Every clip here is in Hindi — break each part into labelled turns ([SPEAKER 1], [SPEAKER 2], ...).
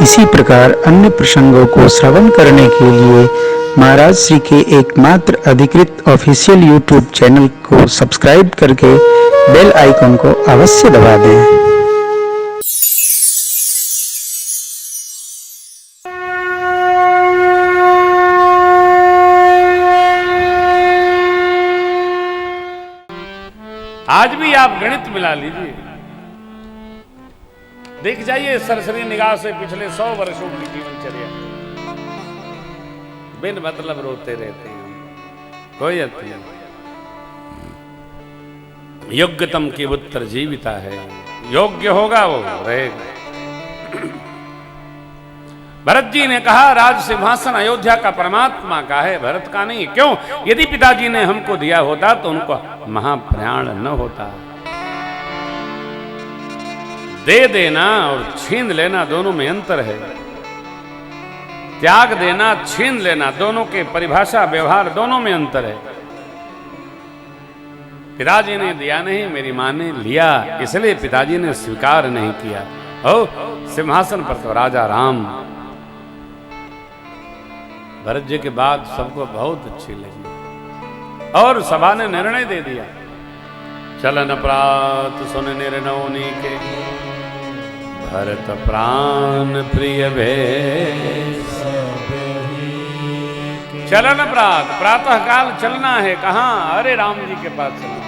[SPEAKER 1] इसी प्रकार अन्य प्रसंगों को श्रवण करने के लिए महाराज श्री के एकमात्र अधिकृत ऑफिशियल यूट्यूब चैनल को सब्सक्राइब करके बेल आइकन को अवश्य दबा दें।
[SPEAKER 2] आज भी आप गणित मिला लीजिए, देख जाइए सरसरी निगाह से पिछले 100 वर्षों की जीवनचर्या। बिन मतलब रोते रहते हैं, कोई अर्थ नहीं। योग्यतम की उत्तर जीविता है, योग्य होगा वो रहेगा। भरत जी ने कहा राज सिंहासन अयोध्या का परमात्मा का है, भरत का नहीं। क्यों? यदि पिताजी ने हमको दिया होता तो उनको महाप्रयाण न होता। दे देना और छीन लेना दोनों में अंतर है। त्याग देना, छीन लेना, दोनों के परिभाषा व्यवहार दोनों में अंतर है। पिताजी ने दिया नहीं, मेरी मां ने लिया, इसलिए पिताजी ने स्वीकार नहीं किया। हो सिंहासन पर तो राजा राम। भरत जी के बाद सबको बहुत अच्छी लगी और सभा ने निर्णय दे दिया। चलन प्रात सुन निर्णय के, भरत प्राण प्रिय भेष। चलन प्रात, प्रातः काल चलना है। कहां? अरे राम जी के पास चलना।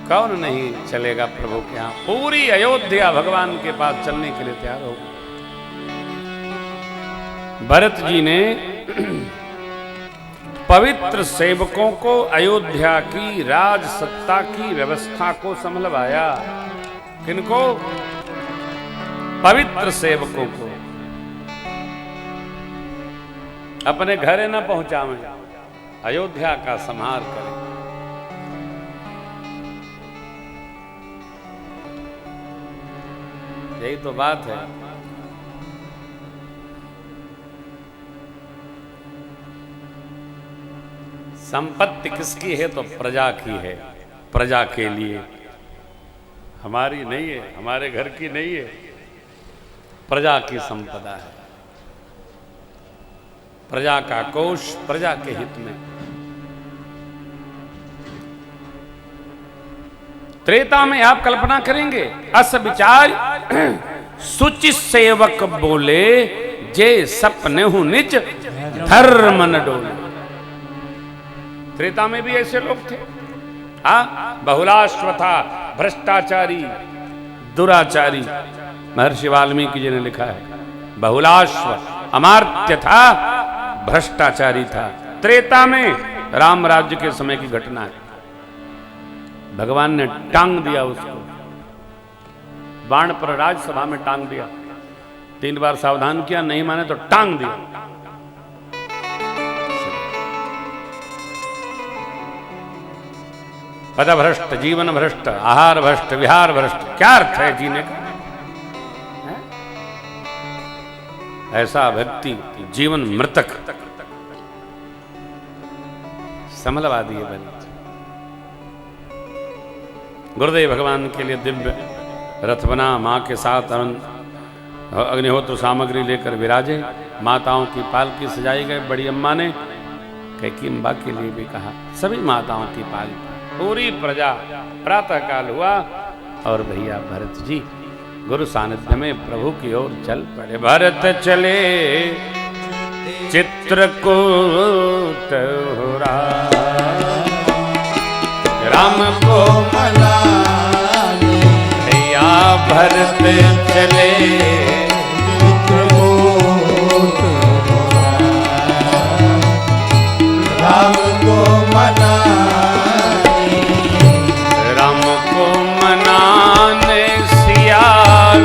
[SPEAKER 2] कौन नहीं चलेगा प्रभु के यहां? पूरी अयोध्या भगवान के पास चलने के लिए तैयार हो। भरत जी ने पवित्र सेवकों को अयोध्या की राज सत्ता की व्यवस्था को संभलवाया। किनको? पवित्र सेवकों को। अपने घरे न पहुंचावे, अयोध्या का संहार करें। यही तो बात है। संपत्ति किसकी है? तो प्रजा की है, प्रजा के लिए। हमारी नहीं है, हमारे घर की नहीं है, प्रजा की संपदा है। प्रजा का कोष प्रजा के हित में। त्रेता में आप कल्पना करेंगे, अस विचार सुचि सेवक बोले, जे सपने हूं निज धर्म न डोले। त्रेता में भी ऐसे लोग थे। हाँ, बहुलाश्व था, भ्रष्टाचारी, दुराचारी। महर्षि वाल्मीकि जी ने लिखा है, बहुलाश्व अमात्य था, भ्रष्टाचारी था। त्रेता में राम राज्य के समय की घटना है। भगवान ने टांग दिया उसको, बाण पर राज्यसभा में टांग दिया। 3 बार सावधान किया, नहीं माने तो टांग दिया। पद भ्रष्ट, जीवन भ्रष्ट, आहार भ्रष्ट, विहार भ्रष्ट। क्या अर्थ है जीने का? ऐसा व्यक्ति जीवन मृतक। संभलवा दिए भरत। गुरुदेव भगवान के लिए दिव्य रथ बना, मां के साथ अग्निहोत्र सामग्री लेकर विराजे। माताओं की पालकी सजाई गई। बड़ी अम्मा ने कैकी अम्बा के लिए भी कहा, सभी माताओं की पालकी। पूरी प्रजा प्रातः काल हुआ और भैया भरत जी गुरु सानिध्य में प्रभु की ओर चल पड़े। भरत चले चित्रकूट राम को मनाने, भैया भरत चले चित्रकूट राम को मनाने।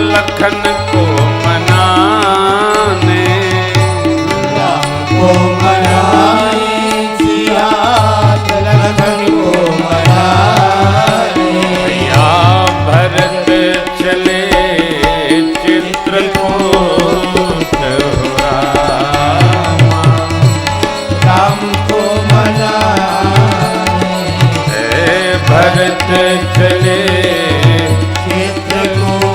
[SPEAKER 2] लखन को मनाने, राम को मनाने, सिया लखन को मनाने। भैया भरत चले चित्रकूट राम को मनाने। भरत चले चित्रकूट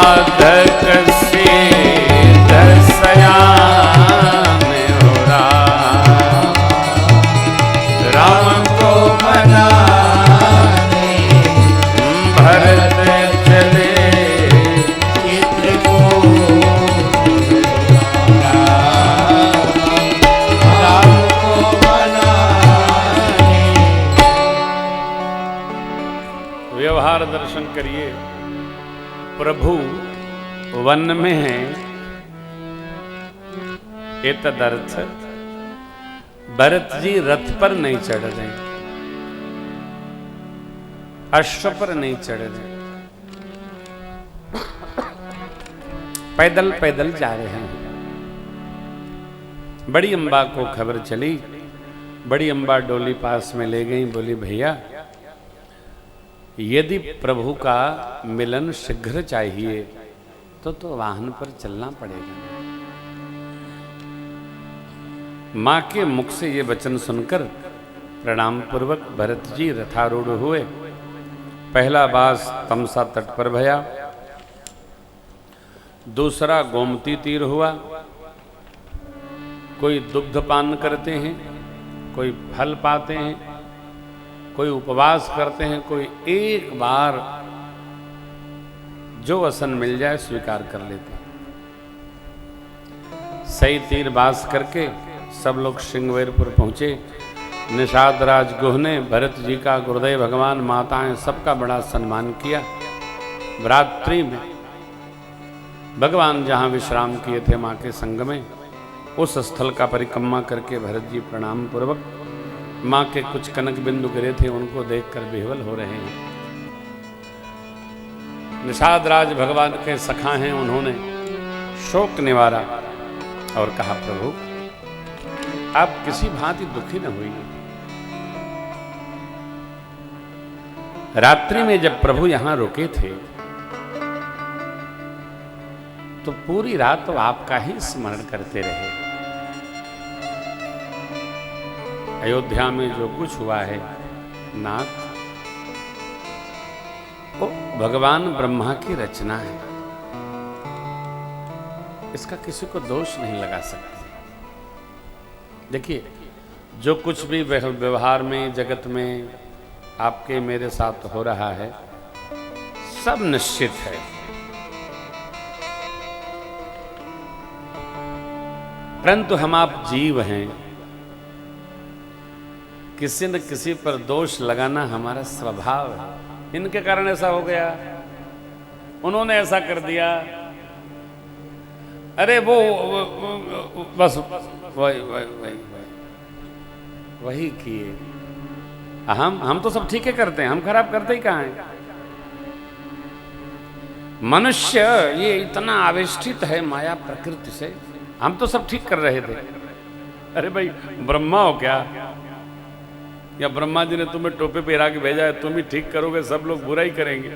[SPEAKER 2] साधक से दसयान हो राम को मनाने भरत चले व्यवहार दर्शन करिए। प्रभु वन में है, एतदर्थ भरत जी रथ पर नहीं चढ़ रहे, अश्व पर नहीं चढ़ रहे, पैदल पैदल जा रहे हैं। बड़ी अम्बा को खबर चली, बड़ी अम्बा डोली पास में ले गई, बोली भैया यदि प्रभु का मिलन शीघ्र चाहिए तो वाहन पर चलना पड़ेगा। मां के मुख से ये वचन सुनकर प्रणाम पूर्वक भरत जी रथारूढ़ हुए। पहला बास तमसा तट पर भया, दूसरा गोमती तीर हुआ। कोई दुग्ध पान करते हैं, कोई फल पाते हैं, कोई उपवास करते हैं, कोई एक बार जो वसन मिल जाए स्वीकार कर लेते हैं। सही तीर बास करके सब लोग श्रृंगवेरपुर पहुंचे। निषाद राज गुह ने भरत जी का, गुरुदेव भगवान, माताएं सबका बड़ा सम्मान किया। रात्रि में भगवान जहां विश्राम किए थे मां के संग में, उस स्थल का परिक्रमा करके भरत जी प्रणाम पूर्वक, मां के कुछ कनक बिंदु गिरे थे उनको देखकर विह्वल हो रहे हैं। निषाद राज भगवान के सखा हैं, उन्होंने शोक निवारा और कहा प्रभु आप किसी भांति दुखी न हुई। रात्रि में जब प्रभु यहां रुके थे तो पूरी रात तो आपका ही स्मरण करते रहे। अयोध्या में जो कुछ हुआ है नाथ, वो भगवान ब्रह्मा की रचना है, इसका किसी को दोष नहीं लगा सकते। देखिए जो कुछ भी व्यवहार में, जगत में आपके मेरे साथ हो रहा है, सब निश्चित है। परंतु हम आप जीव हैं, किसी न किसी पर दोष लगाना हमारा स्वभाव है। इनके कारण ऐसा हो गया, उन्होंने ऐसा कर दिया, अरे वो बस वही किए। हम तो सब ठीक है करते हैं, हम खराब करते ही कहाँ हैं। मनुष्य ये इतना आविष्टित है माया प्रकृति से, हम तो सब ठीक कर रहे थे। अरे भाई ब्रह्मा हो क्या, या ब्रह्मा जी ने तुम्हें टोपे पहरा के भेजा है, तुम ही ठीक करोगे, सब लोग बुरा ही करेंगे।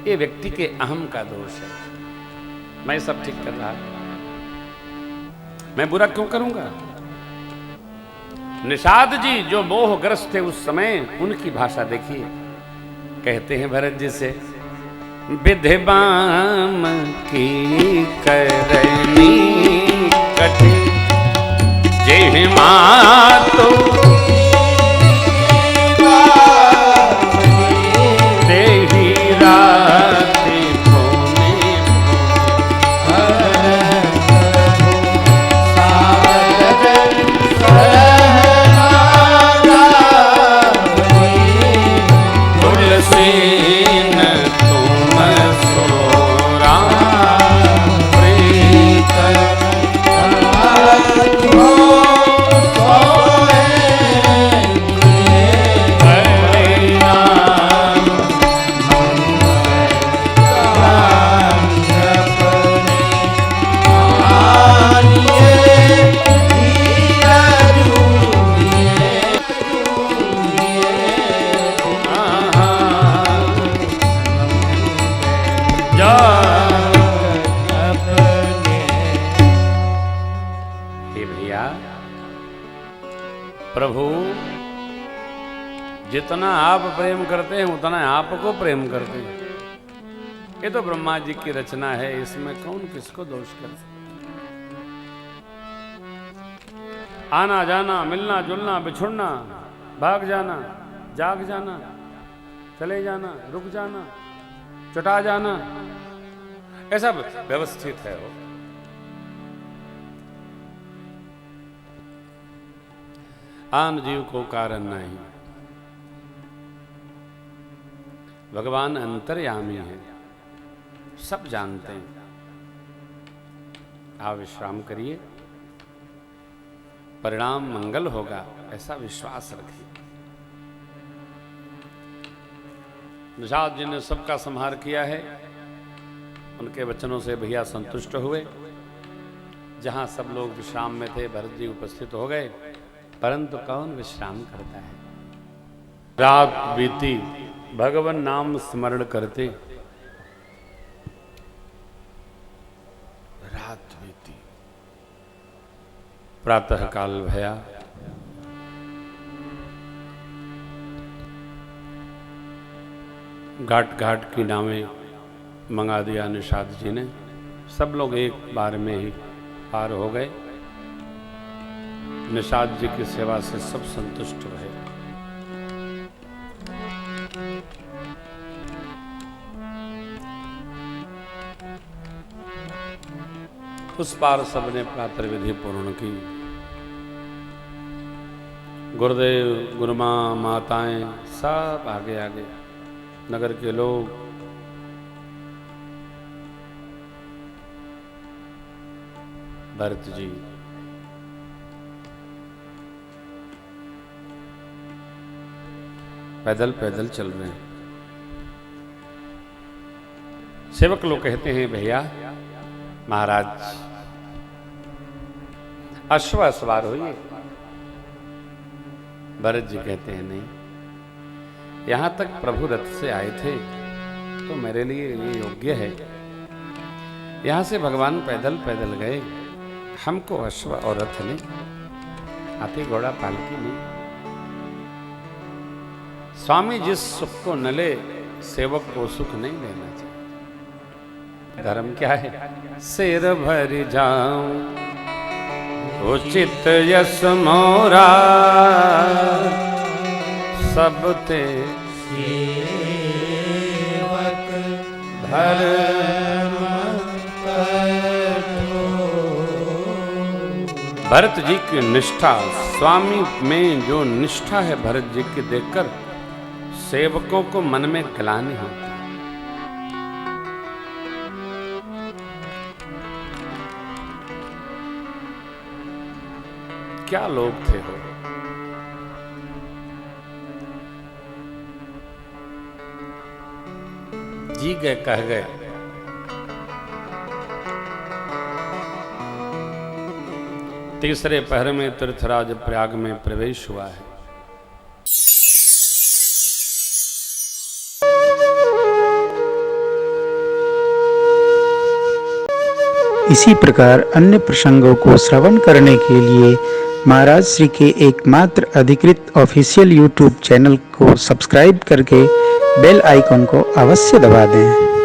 [SPEAKER 2] ये व्यक्ति के अहम का दोष है। मैं सब ठीक कर रहा, मैं बुरा क्यों करूंगा। निषाद जी जो मोहग्रस्त थे उस समय, उनकी भाषा देखिए। कहते हैं भरत जी से, विधिबाम की करनी कठिन जेह मातो देही राति पोने तुलसीन तुम सोरा प्रीत प्रभु जितना आप प्रेम करते हैं उतना आपको प्रेम करते हैं। ये तो ब्रह्मा जी की रचना है, इसमें कौन किसको दोष कर सकता। आना जाना, मिलना जुलना, बिछुड़ना, भाग जाना, जाग जाना, चले जाना, रुक जाना, चुटा जाना, ये सब व्यवस्थित है वो। आन जीव को कारण नहीं। भगवान अंतर्यामी है, सब जानते हैं। आप विश्राम करिए, परिणाम मंगल होगा, ऐसा विश्वास रखिए। निषाद जी ने सबका संहार किया है, उनके वचनों से भैया संतुष्ट हुए। जहां सब लोग विश्राम में थे, भरत जी उपस्थित हो गए, परंतु कौन विश्राम करता है। रात बीती, भगवान नाम स्मरण करते, रात बीती, प्रातः काल भया। घाट घाट की नावें मंगा दिया निषाद जी ने, सब लोग एक बार में ही पार हो गए। निषाद जी की सेवा से सब संतुष्ट रहे। उस पार सबने प्रातः विधि पूर्ण की। गुरुदेव, गुरुमां, माताएं सब आगे आगे, नगर के लोग। भरत जी पैदल पैदल चल रहे हैं। सेवक लोग कहते हैं, भैया महाराज अश्व सवार होइए। भरत जी कहते हैं, नहीं, यहां तक प्रभु रथ से आए थे तो मेरे लिए ये योग्य है। यहां से भगवान पैदल पैदल गए, हमको अश्व और रथ नहीं, हाथी घोड़ा पालकी नहीं। स्वामी जिस सुख को न ले, सेवक को सुख नहीं लेना चाहिए। धर्म क्या है? सिर भर जाऊं उचित यश मोरा, सब ते सेवक धर्म करो। भरत जी की निष्ठा, स्वामी में जो निष्ठा है भरत जी की देखकर सेवकों को मन में ग्लानि होती। क्या लोग थे हो। जी गए, कह गए। तीसरे पहर में तीर्थराज प्रयाग में प्रवेश हुआ है।
[SPEAKER 1] इसी प्रकार अन्य प्रसंगों को श्रवण करने के लिए महाराज श्री के एकमात्र अधिकृत ऑफिशियल यूट्यूब चैनल को सब्सक्राइब करके बेल आइकन को अवश्य दबा दें।